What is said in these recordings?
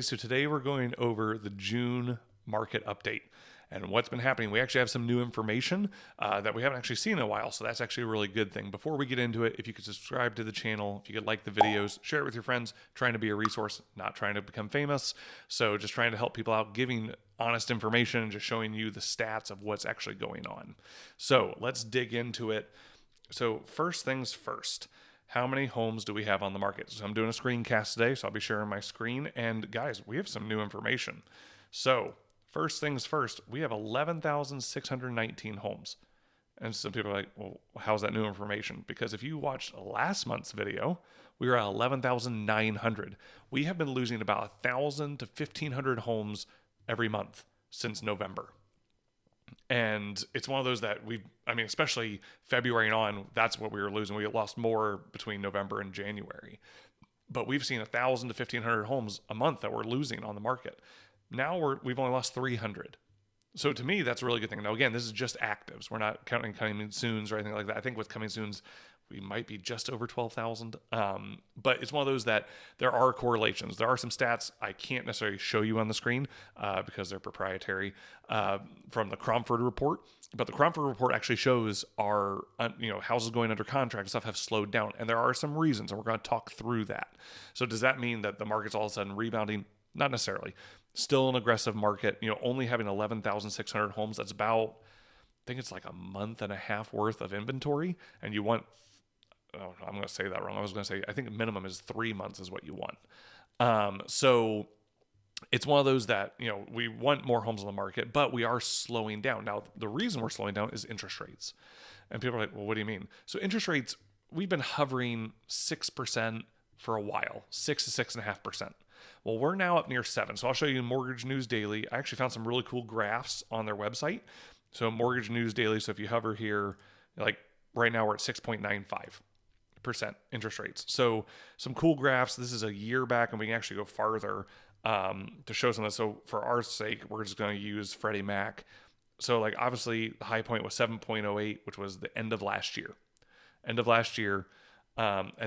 so today we're going over the June market update and what's been happening. We actually have some new information that we haven't actually seen in a while, so that's actually a really good thing. Before we get into it, if you could subscribe to the channel, if you could like the videos, share it with your friends, trying to be a resource, not trying to become famous. So just trying to help people out, giving honest information and just showing you the stats of what's actually going on. So let's dig into it. So first things first. How many homes do we have on the market? So I'm doing a screencast today, so I'll be sharing my screen. And guys, we have some new information. So first things first, we have 11,619 homes. And some people are like, well, how's that new information? Because if you watched last month's video, we were at 11,900. We have been losing about 1,000 to 1,500 homes every month since November. And it's one of those that especially February and on, that's what we were losing. We lost more between November and January. But we've seen 1,000 to 1,500 homes a month that we're losing on the market. Now we've only lost 300. So to me, that's a really good thing. Now, again, this is just actives. We're not counting coming soons or anything like that. I think with coming soons, we might be just over 12,000. But it's one of those that there are correlations. There are some stats I can't necessarily show you on the screen because they're proprietary from the Cromford report. But the Cromford report actually shows our houses going under contract and stuff have slowed down. And there are some reasons, and we're going to talk through that. So does that mean that the market's all of a sudden rebounding? Not necessarily. Still an aggressive market. Only having 11,600 homes, that's about, I think it's like a month and a half worth of inventory. And you want, I'm going to say that wrong. I was going to say, I think minimum is 3 months is what you want. So it's one of those that, we want more homes on the market, but we are slowing down. Now, the reason we're slowing down is interest rates. And people are like, well, what do you mean? So interest rates, we've been hovering 6% for a while, 6 to 6.5%. Well, we're now up near 7. So I'll show you Mortgage News Daily. I actually found some really cool graphs on their website. So Mortgage News Daily. So if you hover here, like right now we're at 6.95% interest rates. So some cool graphs. This is a year back, and we can actually go farther to show some of this. So for our sake, we're just going to use Freddie Mac. So like obviously the high point was 7.08, which was the end of last year. And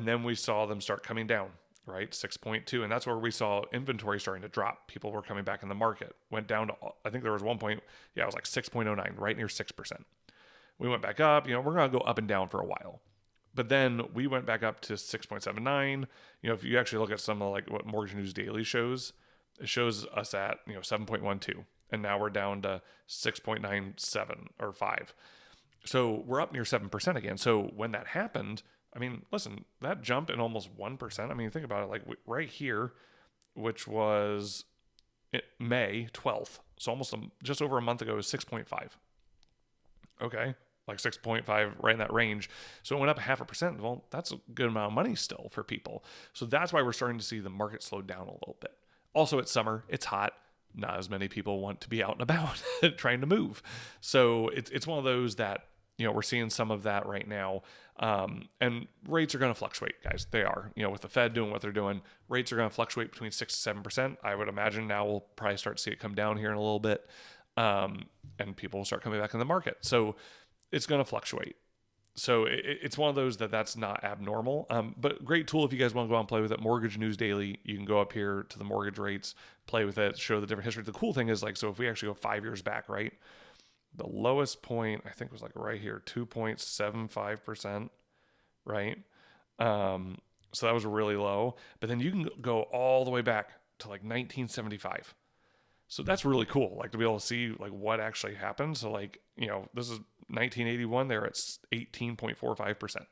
then we saw them start coming down. Right, 6.2, and that's where we saw inventory starting to drop. People were coming back in the market. Went down to, I think there was one point, it was like 6.09, right near 6%. We went back up. We're going to go up and down for a while, but then we went back up to 6.79. If you actually look at some of like what Mortgage News Daily shows, it shows us at 7.12, and now we're down to 6.97 or 5. So we're up near 7% again. So when that happened, listen, that jumped in almost 1%. Think about it, like right here, which was May 12th. So almost just over a month ago is 6.5. Okay. Like 6.5, right in that range. So it went up 0.5%. Well, that's a good amount of money still for people. So that's why we're starting to see the market slow down a little bit. Also, it's summer. It's hot. Not as many people want to be out and about trying to move. So it's one of those that, we're seeing some of that right now. And rates are going to fluctuate, guys. They are. With the Fed doing what they're doing, rates are going to fluctuate between 6 to 7%. I would imagine now we'll probably start to see it come down here in a little bit. And people will start coming back in the market. So it's going to fluctuate. So it's one of those that's not abnormal. But great tool if you guys want to go out and play with it. Mortgage News Daily. You can go up here to the mortgage rates, play with it, show the different history. The cool thing is so if we actually go 5 years back, right? The lowest point, I think, was like right here, 2.75%, right? So that was really low. But then you can go all the way back to like 1975. So that's really cool, like to be able to see like what actually happened. So like, this is 1981, they're at 18.45%.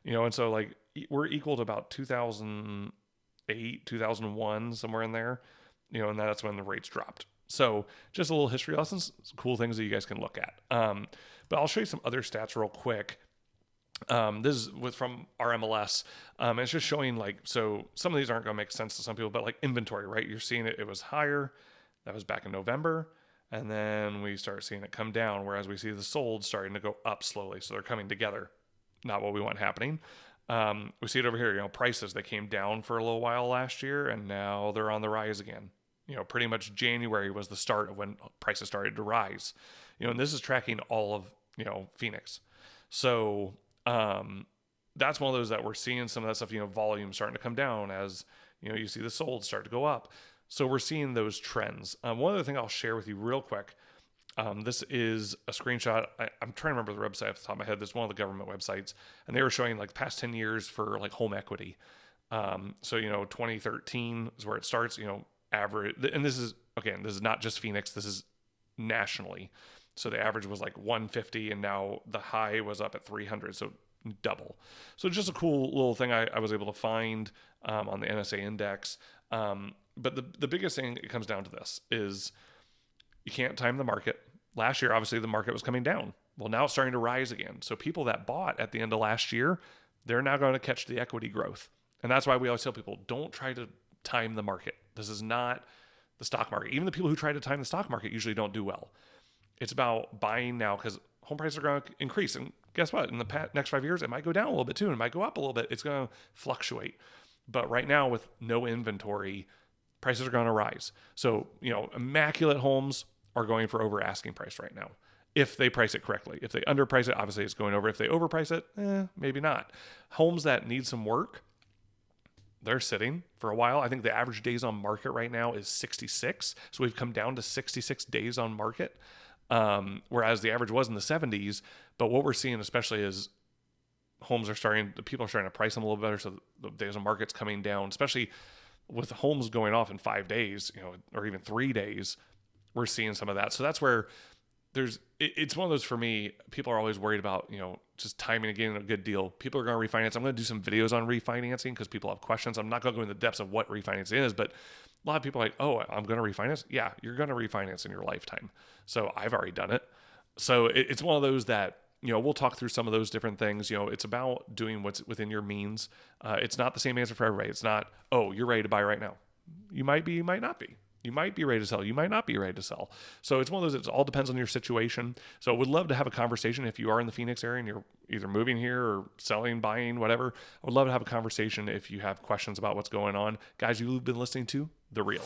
And so like we're equal to about 2008, 2001, somewhere in there, and that's when the rates dropped. So just a little history lessons, cool things that you guys can look at. But I'll show you some other stats real quick. This is from our MLS. It's just showing so some of these aren't going to make sense to some people, but like inventory, right? You're seeing it was higher. That was back in November. And then we start seeing it come down, whereas we see the sold starting to go up slowly. So they're coming together. Not what we want happening. We see it over here, prices, they came down for a little while last year, and now they're on the rise again. Pretty much January was the start of when prices started to rise. And this is tracking all of, Phoenix. So that's one of those that we're seeing some of that stuff, volume starting to come down as, you see the sold start to go up. So we're seeing those trends. One other thing I'll share with you real quick. This is a screenshot. I'm trying to remember the website off the top of my head. This is one of the government websites, and they were showing like the past 10 years for like home equity. So 2013 is where it starts. Average, and this is not just Phoenix. This is nationally. So the average was like 150, and now the high was up at 300. So double. So just a cool little thing I was able to find on the NSA index. But the biggest thing it comes down to this is you can't time the market. Last year, obviously, the market was coming down. Well, now it's starting to rise again. So people that bought at the end of last year, they're now going to catch the equity growth. And that's why we always tell people, don't try to time the market. This is not the stock market. Even the people who try to time the stock market usually don't do well. It's about buying now because home prices are going to increase. And guess what? In the next 5 years, it might go down a little bit too. And it might go up a little bit. It's going to fluctuate. But right now, with no inventory, prices are going to rise. So, immaculate homes are going for over asking price right now, if they price it correctly. If they underprice it, obviously it's going over. If they overprice it, maybe not. Homes that need some work, they're sitting for a while. I think the average days on market right now is 66. So we've come down to 66 days on market, whereas the average was in the 70s. But what we're seeing especially is people are starting to price them a little better. So the days on market's coming down, especially with homes going off in 5 days, or even 3 days. We're seeing some of that. So that's where it's one of those, for me, people are always worried about, just timing and getting a good deal. People are going to refinance. I'm going to do some videos on refinancing because people have questions. I'm not going to go into the depths of what refinancing is, but a lot of people are like, oh, I'm going to refinance. Yeah, you're going to refinance in your lifetime. So I've already done it. So it's one of those that, we'll talk through some of those different things. It's about doing what's within your means. It's not the same answer for everybody. It's not, oh, you're ready to buy right now. You might be, you might not be. You might be ready to sell. You might not be ready to sell. So it's one of those, it all depends on your situation. So I would love to have a conversation if you are in the Phoenix area and you're either moving here or selling, buying, whatever. I would love to have a conversation if you have questions about what's going on. Guys, you've been listening to The Real.